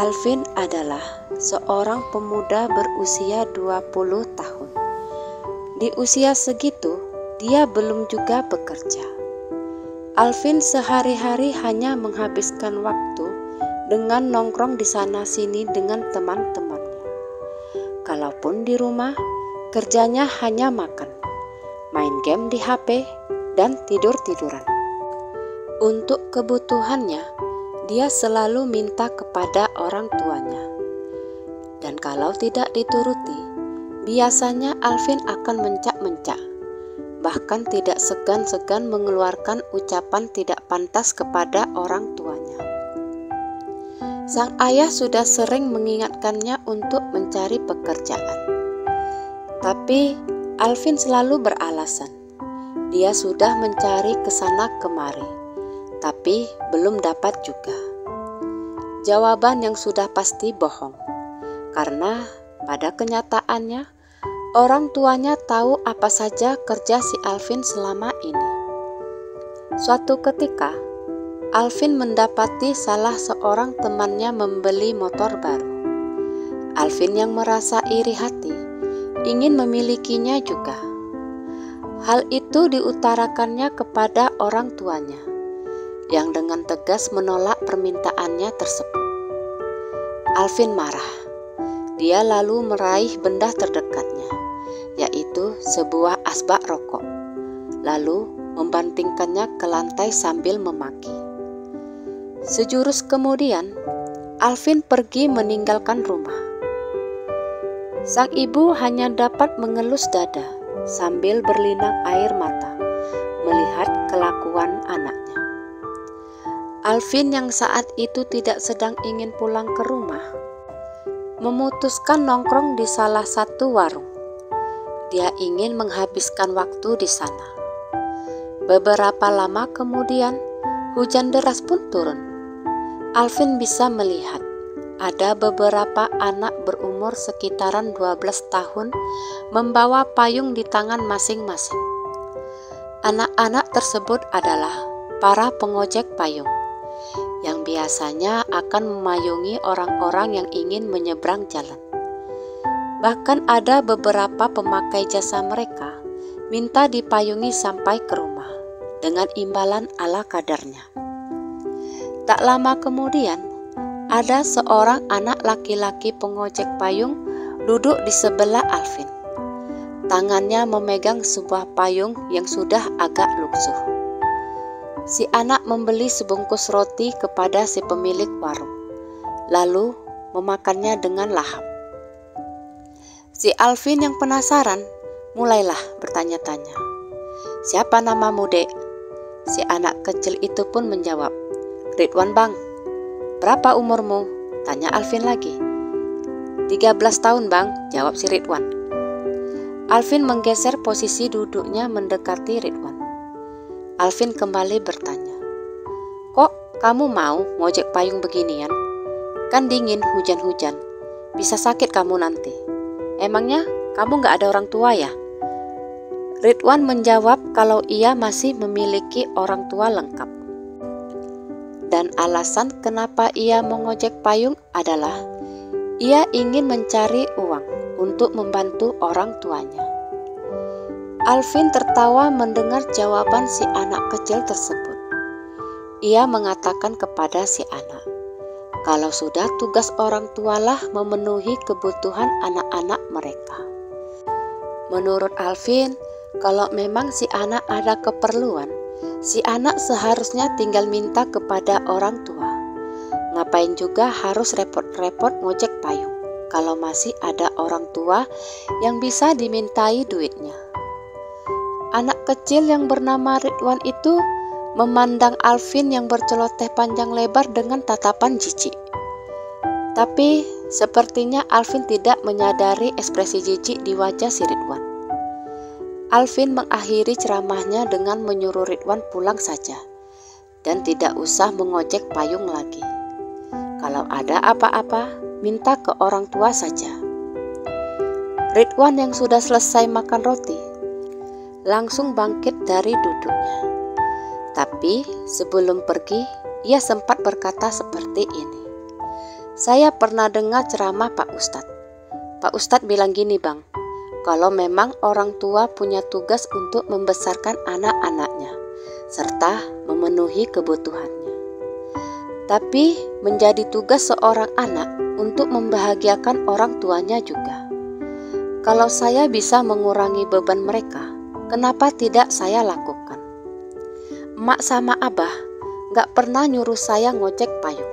Alvin adalah seorang pemuda berusia 20 tahun. Di usia segitu, dia belum juga bekerja. Alvin sehari-hari hanya menghabiskan waktu dengan nongkrong di sana-sini dengan teman-temannya. Kalaupun di rumah, kerjanya hanya makan, main game di HP, dan tidur-tiduran. Untuk kebutuhannya, dia selalu minta kepada orang tuanya. Dan kalau tidak dituruti, biasanya Alvin akan mencak-mencak, bahkan tidak segan-segan mengeluarkan ucapan tidak pantas kepada orang tuanya. Sang ayah sudah sering mengingatkannya untuk mencari pekerjaan. Tapi Alvin selalu beralasan. Dia sudah mencari kesana kemari, tapi belum dapat juga. Jawaban yang sudah pasti bohong, karena pada kenyataannya orang tuanya tahu apa saja kerja si Alvin selama ini. Suatu ketika, Alvin mendapati salah seorang temannya membeli motor baru. Alvin yang merasa iri hati, ingin memilikinya juga. Hal itu diutarakannya kepada orang tuanya, yang dengan tegas menolak permintaannya tersebut. Alvin marah. Dia lalu meraih benda terdekatnya, yaitu sebuah asbak rokok, lalu membantingkannya ke lantai sambil memaki. Sejurus kemudian, Alvin pergi meninggalkan rumah. Sang ibu hanya dapat mengelus dada sambil berlinang air mata melihat kelakuan anaknya. Alvin yang saat itu tidak sedang ingin pulang ke rumah, memutuskan nongkrong di salah satu warung. Dia ingin menghabiskan waktu di sana. Beberapa lama kemudian, hujan deras pun turun. Alvin bisa melihat ada beberapa anak berumur sekitaran 12 tahun membawa payung di tangan masing-masing. Anak-anak tersebut adalah para pengojek payung yang biasanya akan memayungi orang-orang yang ingin menyeberang jalan. Bahkan ada beberapa pemakai jasa mereka minta dipayungi sampai ke rumah dengan imbalan ala kadarnya. Tak lama kemudian, ada seorang anak laki-laki pengojek payung duduk di sebelah Alvin. Tangannya memegang sebuah payung yang sudah agak lusuh. Si anak membeli sebungkus roti kepada si pemilik warung, lalu memakannya dengan lahap. Si Alvin yang penasaran mulailah bertanya-tanya, "Siapa namamu, Dek?" Si anak kecil itu pun menjawab, "Ridwan, Bang." "Berapa umurmu?" tanya Alvin lagi. 13 tahun, Bang," jawab si Ridwan. Alvin menggeser posisi duduknya mendekati Ridwan. Alvin kembali bertanya, "Kok kamu mau ngojek payung beginian? Kan dingin hujan-hujan, bisa sakit kamu nanti. Emangnya kamu gak ada orang tua ya?" Ridwan menjawab kalau ia masih memiliki orang tua lengkap. Dan alasan kenapa ia mengojek payung adalah ia ingin mencari uang untuk membantu orang tuanya. Alvin tertawa mendengar jawaban si anak kecil tersebut. Ia mengatakan kepada si anak, kalau sudah tugas orang tualah memenuhi kebutuhan anak-anak mereka. Menurut Alvin, kalau memang si anak ada keperluan, si anak seharusnya tinggal minta kepada orang tua. Ngapain juga harus repot-repot ngojek payung kalau masih ada orang tua yang bisa dimintai duitnya. Anak kecil yang bernama Ridwan itu memandang Alvin yang berceloteh panjang lebar dengan tatapan jijik. Tapi sepertinya Alvin tidak menyadari ekspresi jijik di wajah si Ridwan. Alvin mengakhiri ceramahnya dengan menyuruh Ridwan pulang saja dan tidak usah mengojek payung lagi. Kalau ada apa-apa, minta ke orang tua saja. Ridwan yang sudah selesai makan roti langsung bangkit dari duduknya. Tapi sebelum pergi, ia sempat berkata seperti ini, Saya pernah dengar ceramah Pak Ustadz. Pak Ustadz bilang gini bang, kalau memang orang tua punya tugas untuk membesarkan anak-anaknya, serta memenuhi kebutuhannya. Tapi menjadi tugas seorang anak untuk membahagiakan orang tuanya juga. Kalau saya bisa mengurangi beban mereka, kenapa tidak saya lakukan? Emak sama abah gak pernah nyuruh saya ngojek payung.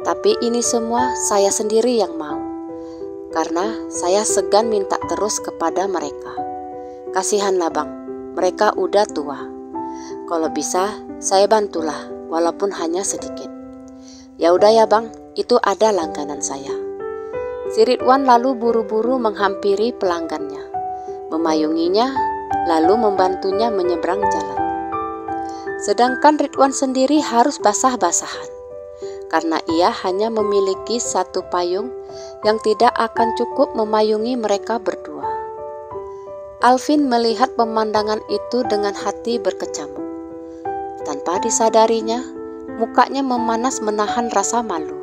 Tapi ini semua saya sendiri yang mau. Karena saya segan minta terus kepada mereka. Kasihanlah bang, mereka udah tua. Kalau bisa, saya bantulah, walaupun hanya sedikit. Ya udah ya bang, itu ada langganan saya. Si Ridwan lalu buru-buru menghampiri pelanggannya, memayunginya, lalu membantunya menyeberang jalan. Sedangkan Ridwan sendiri harus basah-basahan, karena ia hanya memiliki satu payung yang tidak akan cukup memayungi mereka berdua. Alvin melihat pemandangan itu dengan hati berkecamuk. Tanpa disadarinya, mukanya memanas menahan rasa malu,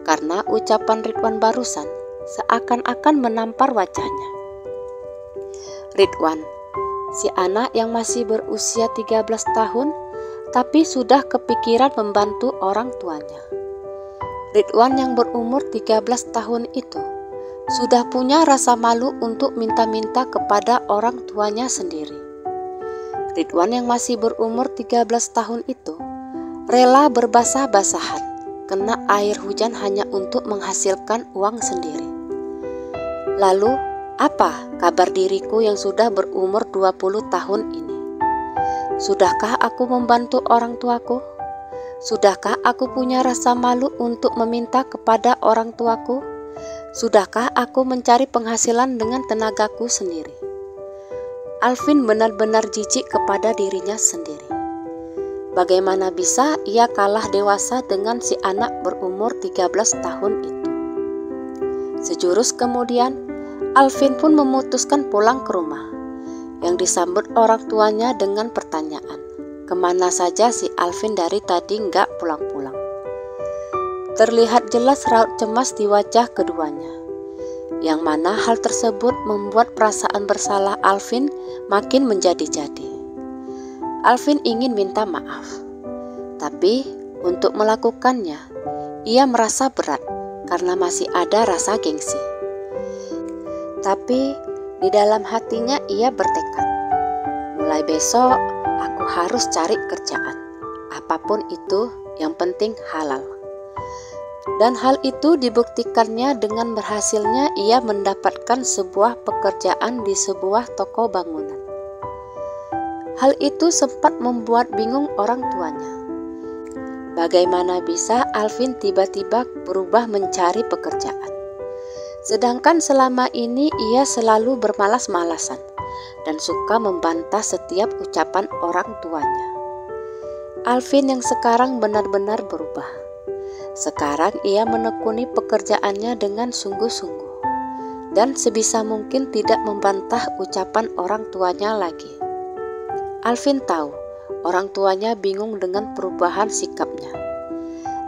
karena ucapan Ridwan barusan seakan-akan menampar wajahnya. Ridwan, si anak yang masih berusia 13 tahun, tapi sudah kepikiran membantu orang tuanya. Ridwan yang berumur 13 tahun itu sudah punya rasa malu untuk minta-minta kepada orang tuanya sendiri. Ridwan yang masih berumur 13 tahun itu rela berbasah-basahan kena air hujan hanya untuk menghasilkan uang sendiri. Lalu, apa kabar diriku yang sudah berumur 20 tahun ini? Sudahkah aku membantu orang tuaku? Sudahkah aku punya rasa malu untuk meminta kepada orang tuaku? Sudahkah aku mencari penghasilan dengan tenagaku sendiri? Alvin benar-benar jijik kepada dirinya sendiri. Bagaimana bisa ia kalah dewasa dengan si anak berumur 13 tahun itu? Sejurus kemudian, Alvin pun memutuskan pulang ke rumah, yang disambut orang tuanya dengan pertanyaan, kemana saja si Alvin dari tadi nggak pulang-pulang. Terlihat jelas raut cemas di wajah keduanya, yang mana hal tersebut membuat perasaan bersalah Alvin makin menjadi-jadi. Alvin ingin minta maaf, tapi untuk melakukannya, ia merasa berat karena masih ada rasa gengsi. Tapi di dalam hatinya ia bertekad, mulai besok aku harus cari kerjaan, apapun itu, yang penting halal. Dan hal itu dibuktikannya dengan berhasilnya ia mendapatkan sebuah pekerjaan di sebuah toko bangunan. Hal itu sempat membuat bingung orang tuanya. Bagaimana bisa Alvin tiba-tiba berubah mencari pekerjaan? Sedangkan selama ini ia selalu bermalas-malasan dan suka membantah setiap ucapan orang tuanya. Alvin yang sekarang benar-benar berubah. Sekarang ia menekuni pekerjaannya dengan sungguh-sungguh dan sebisa mungkin tidak membantah ucapan orang tuanya lagi. Alvin tahu orang tuanya bingung dengan perubahan sikapnya.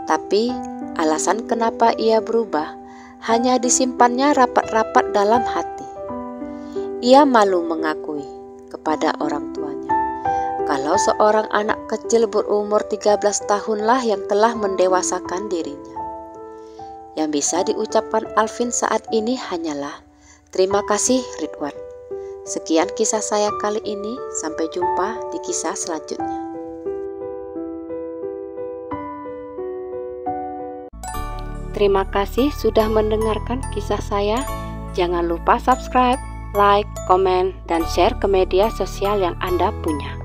Tapi alasan kenapa ia berubah hanya disimpannya rapat-rapat dalam hati. Ia malu mengakui kepada orang tuanya kalau seorang anak kecil berumur 13 tahunlah yang telah mendewasakan dirinya. Yang bisa diucapkan Alvin saat ini hanyalah terima kasih Ridwan. Sekian kisah saya kali ini, sampai jumpa di kisah selanjutnya. Terima kasih sudah mendengarkan kisah saya. Jangan lupa subscribe, like, komen, dan share ke media sosial yang Anda punya.